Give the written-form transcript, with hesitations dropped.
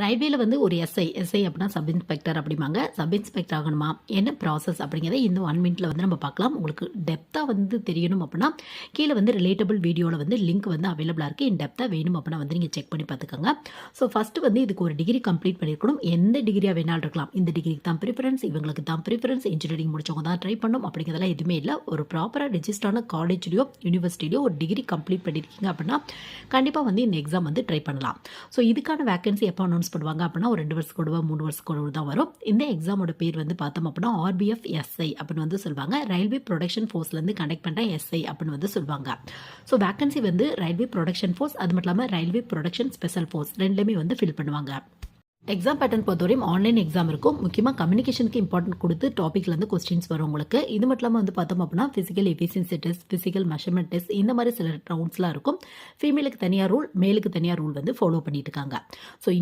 ரயில்வேல வந்து ஒரு எஸ்ஐ அப்படின்னா சப் இன்ஸ்பெக்டர் அப்படிம்பாங்க. சப் இன்ஸ்பெக்டர் ஆகணுமா? என்ன ப்ராசஸ் அப்படிங்கிறத இந்த 1 மினிட்ல வந்து நம்ம பார்க்கலாம். உங்களுக்கு டெப்த்தா வந்து தெரியணும் அப்படின்னா, கீழ வந்து ரிலேட்டபிள் வீடியோல வந்து லிங்க் வந்து அவைலபிளா இருக்கு. இன் டெப்த்தா வேணும் அப்படின்னா வந்து நீங்க செக் பண்ணி பார்த்துக்கோங்க. ஸோ ஃபர்ஸ்ட் வந்து இதுக்கு ஒரு டிகிரி கம்ப்ளீட் பண்ணியிருக்கணும். எந்த டிகிரியா வேணாலும் இருக்கலாம். இந்த டிகிரிக்கு தான் ப்ரிஃபரன்ஸ், இவங்களுக்கு தான் ப்ரிஃபரன்ஸ், இன்ஜினியரிங் முடிச்சவங்க தான் ட்ரை பண்ணணும் அப்படிங்கிறதெல்லாம் எதுவுமே இல்ல. ஒரு ப்ராப்பரா ரெஜிஸ்டரான காலேஜ்லயோ, யூனிவர்சிட்டிலயோ ஒரு டிகிரி கம்ப்ளீட் பண்ணியிருக்கீங்க அப்படின்னா, கண்டிப்பா வந்து இந்த எக்ஸாம் வந்து ட்ரை பண்ணலாம். ஸோ இதுக்கான வேக்கன்சி எப்போ அனௌன்ஸ் பண்ணுவாங்க அப்படின்னா, ஒரு 2 வருஷத்துக்கு கூடவோ 3 வருஷத்துக்கு கூடவோ தான் வரும். இந்த எக்ஸாமோட பேர் வந்து பார்த்தோம் அப்படின்னா ஆர்பிஎஃப் எஸ்ஐ அப்படின்னு வந்து சொல்லுவாங்க. ரயில்வே ப்ரொடக்ஷன் ஃபோர்ஸ்லேருந்து கண்டக்ட் பண்ணுற எஸ்ஐ அப்படின்னு வந்து சொல்லுவாங்க. ஸோ வேக்கன்சி வந்து ரயில்வே ப்ரொடக்ஷன் ஃபோர்ஸ், அது மட்டும் இல்லாமல் ரயில்வே ப்ரொடக்ஷன் ஸ்பெஷல் ஃபோர்ஸ் ரெண்டுலேயுமே வந்து ஃபில் பண்ணுவாங்க. எக்ஸாம் பேட்டர்ன் பொறுத்தவரையும் ஆன்லைன் எக்ஸாம் இருக்கும். முக்கியமாக கம்யூனிகேஷனுக்கு இம்பார்ட்டன்ட் கொடுத்து டாப்பிக்லேருந்து கொஸ்டின்ஸ் வரும் உங்களுக்கு. இது மட்டும் இல்லாமல் வந்து பார்த்தோம் அப்படின்னா physical efficiency test, physical measurement test, இந்த மாதிரி சில ரவுண்ட்ஸ்லாம் இருக்கும். ஃபீமேலுக்கு தனியாக ரூல், மேலுக்கு தனியாக ரூல் வந்து ஃபாலோ பண்ணிட்டு இருக்காங்க. ஸோ